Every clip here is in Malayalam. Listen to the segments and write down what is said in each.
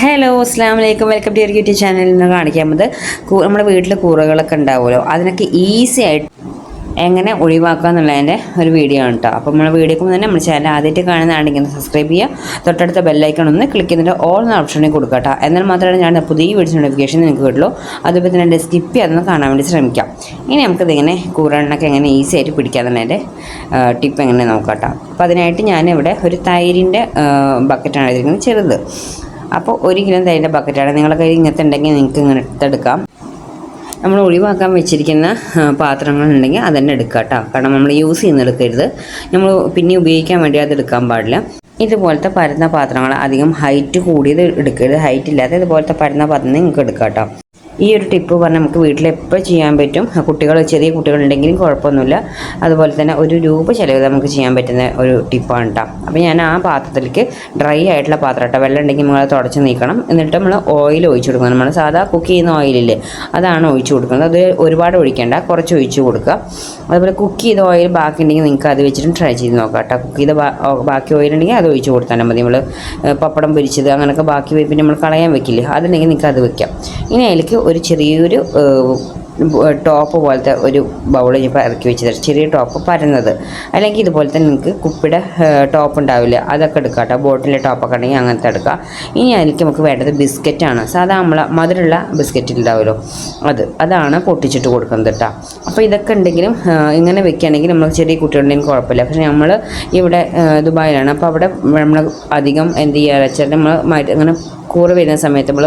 ഹലോ അസ്സാം വലൈക്കും വെൽക്കം ടു യൂട്യൂബ് ചാനലിൽ നിന്ന് കാണിക്കുന്നത് നമ്മുടെ വീട്ടിൽ കൂറകളൊക്കെ ഉണ്ടാവുമല്ലോ, അതിനൊക്കെ ഈസി ആയിട്ട് എങ്ങനെ ഒഴിവാക്കുക എന്നുള്ളതിൻ്റെ ഒരു വീഡിയോ ആണ് കേട്ടോ. അപ്പോൾ നമ്മൾ വീഡിയോക്ക് തന്നെ നമ്മൾ ചാനൽ ആദ്യമായിട്ട് കാണുന്നതാണെങ്കിൽ സബ്സ്ക്രൈബ് ചെയ്യുക, തൊട്ടടുത്ത ബെല്ലൈക്കൺ ഒന്ന് ക്ലിക്ക് ചെയ്തിട്ട് ഓൾ എന്ന ഓപ്ഷനിൽ കൊടുക്കുക കേട്ടോ. എന്നാൽ മാത്രമേ ഞാൻ പുതിയ വീഡിയോ നോട്ടിഫിക്കേഷൻ നിങ്ങൾക്ക് കിട്ടുള്ളൂ. അതുപോലെ തന്നെ സ്കിപ്പ് ചെയ്യാതൊന്ന് കാണാൻ വേണ്ടി ശ്രമിക്കാം. ഇനി നമുക്കിതിങ്ങനെ കൂറെണ്ണൊക്കെ എങ്ങനെ ഈസി ആയിട്ട് പിടിക്കാമെന്നതിൻ്റെ ടിപ്പ് എങ്ങനെ നോക്കാം കേട്ടോ. അപ്പോൾ അതിനായിട്ട് ഞാനിവിടെ ഒരു തൈരിൻ്റെ ബക്കറ്റാണ് എടുത്തിരിക്കുന്നത്, ചെറുത്. അപ്പോൾ 1 കിലോ തൈരിൻ്റെ ബക്കറ്റാണ്. നിങ്ങളുടെ കയ്യിൽ ഇങ്ങനത്തെ ഉണ്ടെങ്കിൽ നിങ്ങൾക്ക് ഇങ്ങനെ എടുത്തെടുക്കാം. നമ്മൾ ഒഴിവാക്കാൻ വെച്ചിരിക്കുന്ന പാത്രങ്ങളുണ്ടെങ്കിൽ അതന്നെ എടുക്കുക കേട്ടോ. കാരണം നമ്മൾ യൂസ് ചെയ്യുന്ന എടുക്കരുത്, നമ്മൾ പിന്നെ ഉപയോഗിക്കാൻ വേണ്ടി അത് എടുക്കാൻ പാടില്ല. ഇതുപോലത്തെ പരന്ന പാത്രങ്ങൾ, അധികം ഹൈറ്റ് കൂടിയത് എടുക്കരുത്, ഹൈറ്റ് ഇല്ലാത്ത ഇതുപോലത്തെ പരന്ന പാത്രം നിങ്ങൾക്ക് എടുക്കാം കേട്ടോ. ഈ ഒരു ടിപ്പ് പറഞ്ഞാൽ നമുക്ക് വീട്ടിൽ എപ്പോൾ ചെയ്യാൻ പറ്റും. ചെറിയ കുട്ടികളുണ്ടെങ്കിലും കുഴപ്പമൊന്നുമില്ല. അതുപോലെ തന്നെ 1 രൂപ ചിലവ് നമുക്ക് ചെയ്യാൻ പറ്റുന്ന ഒരു ടിപ്പാണ് കേട്ടോ. അപ്പോൾ ഞാൻ ആ പാത്രത്തിലേക്ക് ഡ്രൈ ആയിട്ടുള്ള പാത്രം കേട്ടോ, വെള്ളം ഉണ്ടെങ്കിൽ നമ്മൾ തുടച്ച് നീക്കണം. എന്നിട്ട് നമ്മൾ ഓയിൽ ഒഴിച്ച് കൊടുക്കണം. നമ്മൾ സാധാ കുക്ക് ചെയ്യുന്ന ഓയിലില്ലേ, അതാണ് ഒഴിച്ച് കൊടുക്കുന്നത്. അത് ഒരുപാട് ഒഴിക്കേണ്ട, കുറച്ച് ഒഴിച്ച് കൊടുക്കുക. അതുപോലെ കുക്ക് ചെയ്ത ഓയിൽ ബാക്കി ഉണ്ടെങ്കിൽ നിങ്ങൾക്ക് അത് വെച്ചിട്ട് ട്രൈ ചെയ്ത് നോക്കാം കേട്ടോ. കുക്ക് ചെയ്ത ബാക്കി ഓയിൽ ഉണ്ടെങ്കിൽ അത് ഒഴിച്ച് കൊടുത്താൽ മതി. നമ്മൾ പപ്പടം പൊരിച്ചത് അങ്ങനെയൊക്കെ ബാക്കി പിന്നെ നമ്മൾ കളയാൻ വെക്കില്ലേ, അതുണ്ടെങ്കിൽ നിങ്ങൾക്ക് അത് വെക്കാം. ഇനി അതിലേക്ക് ഒരു ചെറിയൊരു ടോപ്പ് പോലത്തെ ഒരു ബൗൾ ഇപ്പോൾ ഇറക്കി വെച്ചത്, ചെറിയ ടോപ്പ് പരന്നത്, അല്ലെങ്കിൽ ഇതുപോലെ തന്നെ നിങ്ങൾക്ക് കുപ്പിയുടെ ടോപ്പ് ഉണ്ടാവില്ല, അതൊക്കെ എടുക്കാം കേട്ടോ. ബോട്ടിലെ ടോപ്പൊക്കെ ഉണ്ടെങ്കിൽ അങ്ങനത്തെ എടുക്കാം. ഇനി അതിലേക്ക് നമുക്ക് വേണ്ടത് ബിസ്ക്കറ്റാണ്. സാധാ നമ്മളെ മധുരമുള്ള ബിസ്ക്കറ്റ് ഉണ്ടാവുമല്ലോ, അതാണ് പൊട്ടിച്ചിട്ട് കൊടുക്കുന്നത് കേട്ടോ. അപ്പോൾ ഇതൊക്കെ ഉണ്ടെങ്കിലും ഇങ്ങനെ വെക്കുകയാണെങ്കിൽ നമ്മൾ ചെറിയ കുട്ടികളുണ്ടെങ്കിൽ കുഴപ്പമില്ല. പക്ഷേ നമ്മൾ ഇവിടെ ദുബായിലാണ്. അപ്പോൾ അവിടെ നമ്മൾ അധികം എന്ത് ചെയ്യുക വെച്ചാൽ നമ്മൾ ഇങ്ങനെ കൂറ വരുന്ന സമയത്ത് നമ്മൾ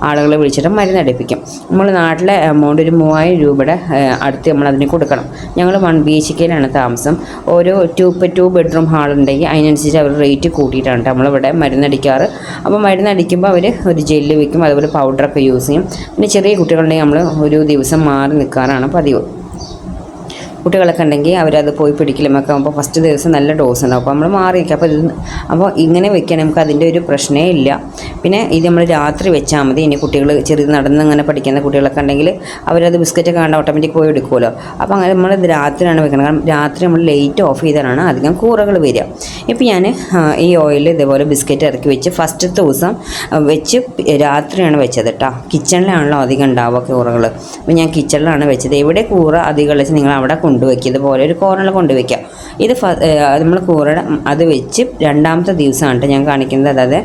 ആളുകളെ വിളിച്ചിട്ട് മരുന്നടിപ്പിക്കും. നമ്മൾ നാട്ടിലെ എമൗണ്ട് ഒരു 3000 രൂപയുടെ അടുത്ത് നമ്മൾ അതിന് കൊടുക്കണം. ഞങ്ങൾ 1 BHKയിലാണ് താമസം. ഓരോ 2 ബെഡ്റൂം ഹാളുണ്ടെങ്കിൽ അതിനനുസരിച്ച് അവർ റേറ്റ് കൂട്ടിയിട്ടാണ് നമ്മളിവിടെ മരുന്നടിക്കാറ്. അപ്പോൾ മരുന്നടിക്കുമ്പോൾ അവർ ഒരു ജെല്ല് വയ്ക്കും, അതുപോലെ പൗഡറൊക്കെ യൂസ് ചെയ്യും. പിന്നെ ചെറിയ കുട്ടികളുണ്ടെങ്കിൽ നമ്മൾ ഒരു ദിവസം മാറി നിൽക്കാറാണ് പതിവ്. കുട്ടികളൊക്കെ ഉണ്ടെങ്കിൽ അവരത് പോയി പിടിക്കലുമൊക്കെ ആകുമ്പോൾ ഫസ്റ്റ് ദിവസം നല്ല ഡോസ് ഉണ്ടാവും. അപ്പോൾ നമ്മൾ മാറി വയ്ക്കുക. അപ്പോൾ ഇങ്ങനെ വെക്കാൻ നമുക്ക് അതിൻ്റെ ഒരു പ്രശ്നമേ ഇല്ല. പിന്നെ ഇത് നമ്മൾ രാത്രി വെച്ചാൽ മതി. ഇനി കുട്ടികൾ ചെറുത് നടന്ന് ഇങ്ങനെ പഠിക്കുന്ന കുട്ടികളൊക്കെ ഉണ്ടെങ്കിൽ അവരത് ബിസ്ക്കറ്റ് കാണാൻ ഓട്ടോമാറ്റിക് പോയി എടുക്കുമല്ലോ. അപ്പോൾ അങ്ങനെ നമ്മൾ രാത്രിയാണ് വെക്കുന്നത്. കാരണം രാത്രി നമ്മൾ ലൈറ്റ് ഓഫ് ചെയ്താലാണ് അധികം കൂറകൾ വരിക. ഇപ്പോൾ ഞാൻ ഈ ഓയിൽ ഇതേപോലെ ബിസ്ക്കറ്റ് ഇറക്കി വെച്ച് ഫസ്റ്റ് ദിവസം വെച്ച് രാത്രിയാണ് വെച്ചത് കേട്ടോ. കിച്ചണിലാണല്ലോ അധികം ഉണ്ടാവുക കൂറകൾ. അപ്പോൾ ഞാൻ കിച്ചണിലാണ് വെച്ചത്. എവിടെ കൂറ അധികം വെച്ച് നിങ്ങൾ അവിടെ കൊണ്ടുവയ്ക്കുക, ഇതുപോലെ ഒരു കോർണറിൽ കൊണ്ടുവയ്ക്കുക. ഇത് നമ്മൾ കൂറയുടെ അത് വെച്ച് 2ാമത്തെ ദിവസമാണ് ഞാൻ കാണിക്കുന്നത്. അതായത്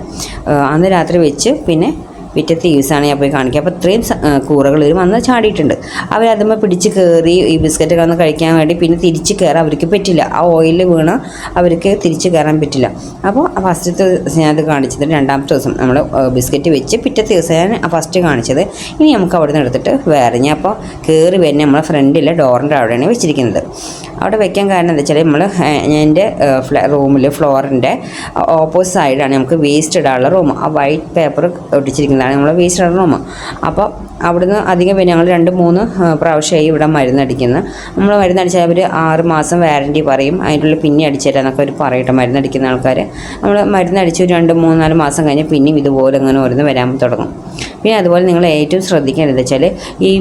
അന്ന് രാത്രി വെച്ച് പിന്നെ പിറ്റത്തെ ദിവസമാണ് ഞാൻ പോയി കാണിക്കുക. അപ്പോൾ ഇത്രയും കൂറകൾ വന്ന് ചാടിയിട്ടുണ്ട്. അവരതുമ്പോൾ പിടിച്ച് കയറി ഈ ബിസ്ക്കറ്റ് വന്ന് കഴിക്കാൻ വേണ്ടി പിന്നെ തിരിച്ച് കയറാൻ അവർക്ക് പറ്റില്ല. ആ ഓയിലിൽ വീണ് അവർക്ക് തിരിച്ച് കയറാൻ പറ്റില്ല. അപ്പോൾ ഫസ്റ്റത്തെ ദിവസം ഞാനത് കാണിച്ചത്. 2ാമത്തെ ദിവസം നമ്മൾ ബിസ്ക്കറ്റ് വെച്ച് പിറ്റത്തെ ദിവസം ഞാൻ ഫസ്റ്റ് കാണിച്ചത്. ഇനി നമുക്ക് അവിടെ നിന്ന് എടുത്തിട്ട് വേറെ ഞാൻ അപ്പോൾ കയറി വരുന്ന നമ്മളെ ഫ്രണ്ടിലെ ഡോറിൻ്റെ അവിടെയാണ് വെച്ചിരിക്കുന്നത്. അവിടെ വെക്കാൻ കാരണം എന്താ വെച്ചാൽ നമ്മൾ എൻ്റെ റൂമിൽ ഫ്ലോറിൻ്റെ ഓപ്പോസിറ്റ് സൈഡാണ് നമുക്ക് വേസ്റ്റ് ഇടാനുള്ള റൂം. ആ വൈറ്റ് പേപ്പർ ഒട്ടിച്ചിരിക്കുന്നതാണ് നമ്മൾ വേസ്റ്റ് ഇടുന്ന റൂം. അപ്പോൾ അവിടുന്ന് അധികം പേര് ഞങ്ങൾ 2-3 പ്രാവശ്യമായി ഇവിടെ മരുന്നടിക്കുന്നത്. നമ്മൾ മരുന്നടിച്ചാൽ അവർ 6 മാസം വാറൻറ്റി പറയും, അതിനുള്ളിൽ പിന്നെ അടിച്ചു തരാമെന്നൊക്കെ അവർ പറയട്ടെ. മരുന്നടിക്കുന്ന ആൾക്കാർ നമ്മൾ മരുന്നടിച്ച് ഒരു 2-3-4 മാസം കഴിഞ്ഞ് പിന്നെയും ഇതുപോലെ ഇങ്ങനെ ഓരോന്ന് വരാൻ തുടങ്ങും. പിന്നെ അതുപോലെ നിങ്ങൾ ഏറ്റവും ശ്രദ്ധിക്കേണ്ടത് വെച്ചാൽ ഈ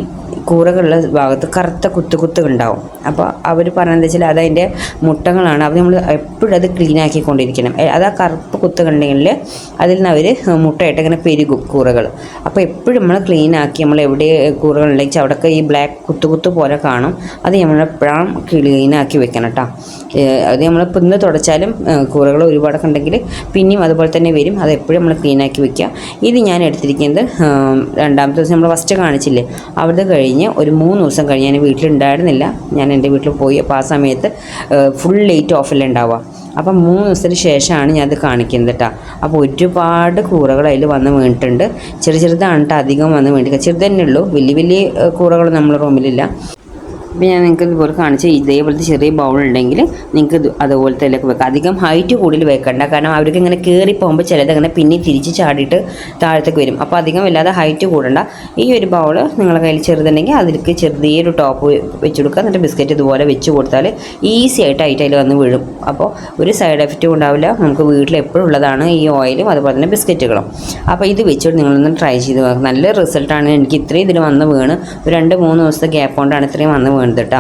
കൂറകളുള്ള ഭാഗത്ത് കറുത്ത കുത്ത് ഉണ്ടാവും. അപ്പോൾ അവർ പറയുന്നത് വെച്ചാൽ അതതിൻ്റെ മുട്ടകളാണ്. അത് നമ്മൾ എപ്പോഴും അത് ക്ലീനാക്കിക്കൊണ്ടിരിക്കണം. അത് ആ കറുപ്പ് കുത്തുകളുണ്ടെങ്കിൽ അതിൽ നിന്ന് അവർ മുട്ടയായിട്ട് ഇങ്ങനെ പെരുകും കൂറകൾ. അപ്പോൾ എപ്പോഴും നമ്മൾ ക്ലീനാക്കി നമ്മൾ എവിടെ കൂറകളുണ്ടെങ്കിൽ അവിടെയൊക്കെ ഈ ബ്ലാക്ക് കുത്ത് പോലെ കാണും. അത് നമ്മളെപ്പോഴും ക്ലീനാക്കി വെക്കണം കേട്ടോ. അത് നമ്മളിപ്പോൾ ഇന്ന് തുടച്ചാലും കൂറകൾ ഒരുപാടൊക്കെ ഉണ്ടെങ്കിൽ പിന്നെയും അതുപോലെ തന്നെ വരും. അത് എപ്പോഴും നമ്മൾ ക്ലീനാക്കി വെക്കുക. ഇത് ഞാൻ എടുത്തിരിക്കുന്നത് 2ാമത്തെ ദിവസം നമ്മൾ ഫസ്റ്റ് കാണിച്ചില്ലേ, അവിടെ കഴിഞ്ഞ് ഒരു 3 ദിവസം കഴിഞ്ഞ് ഞാൻ വീട്ടിലുണ്ടായിരുന്നില്ല. ഞാൻ എൻ്റെ വീട്ടിൽ പോയി. അപ്പോൾ ആ സമയത്ത് ഫുൾ ലൈറ്റ് ഓഫല്ലേ ഉണ്ടാവുക. അപ്പം 3 ദിവസത്തിന് ശേഷമാണ് ഞാനത് കാണിക്കുന്നത് കേട്ടോ. അപ്പോൾ ഒരുപാട് കൂറകൾ അതിൽ വന്ന് വീണിട്ടുണ്ട്. ചെറുതാണ് കേട്ടോ അധികം വന്ന് വീണിട്ട്. ചെറുത് തന്നെ ഉള്ളൂ, വലിയ കൂറകൾ നമ്മുടെ റൂമിലില്ല. അപ്പോൾ ഞാൻ നിങ്ങൾക്ക് ഇതുപോലെ കാണിച്ച് ഇതേപോലത്തെ ചെറിയ ബൗൾ ഉണ്ടെങ്കിൽ നിങ്ങൾക്ക് അതുപോലത്തെ അതിലേക്ക് വെക്കാം. അധികം ഹൈറ്റ് കൂടുതൽ വെക്കണ്ട, കാരണം അവർക്ക് ഇങ്ങനെ കയറി പോകുമ്പോൾ ചിലതങ്ങനെ പിന്നെ തിരിച്ച് ചാടിയിട്ട് താഴത്തേക്ക് വരും. അപ്പോൾ അധികം വല്ലാതെ ഹൈറ്റ് കൂടണ്ട. ഈ ഒരു ബൗൾ നിങ്ങളുടെ കയ്യിൽ ചെറുതുണ്ടെങ്കിൽ അതിലേക്ക് ചെറിയൊരു ടോപ്പ് വെച്ച് കൊടുക്കുക. എന്നിട്ട് ബിസ്ക്കറ്റ് ഇതുപോലെ വെച്ച് കൊടുത്താൽ ഈസി ആയിട്ട് അതിൽ വന്ന് വീഴും. അപ്പോൾ ഒരു സൈഡ് എഫക്റ്റും ഉണ്ടാവില്ല. നമുക്ക് വീട്ടിൽ എപ്പോഴും ഉള്ളതാണ് ഈ ഓയിലും അതുപോലെ തന്നെ ബിസ്ക്കറ്റുകളും. അപ്പോൾ ഇത് വെച്ചിട്ട് നിങ്ങളൊന്ന് ട്രൈ ചെയ്ത് നോക്കാം. നല്ല റിസൾട്ടാണ്. എനിക്ക് ഇത്രയും ഇതിൽ വന്ന് വീണ് ഒരു 2-3 ദിവസത്തെ ഗ്യാപ്പ് കൊണ്ടാണ് ഇത്രയും വന്ന് വീണത് കേട്ടോ.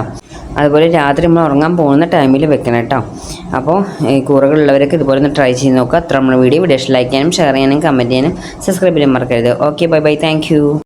അതുപോലെ രാത്രി നമ്മൾ ഉറങ്ങാൻ പോകുന്ന ടൈമിൽ വെക്കണം കേട്ടോ. അപ്പോൾ ഈ കൂറകളുള്ളവരൊക്കെ ഇതുപോലെ ഒന്ന് ട്രൈ ചെയ്ത് നോക്കുക. അത്ര നമ്മുടെ വീഡിയോ ലൈക്ക് ചെയ്യാനും ഷെയർ ചെയ്യാനും കമൻറ്റ് ചെയ്യാനും സബ്സ്ക്രൈബ് ചെയ്യാനും മറക്കരുത്. Okay, bye bye, thank you.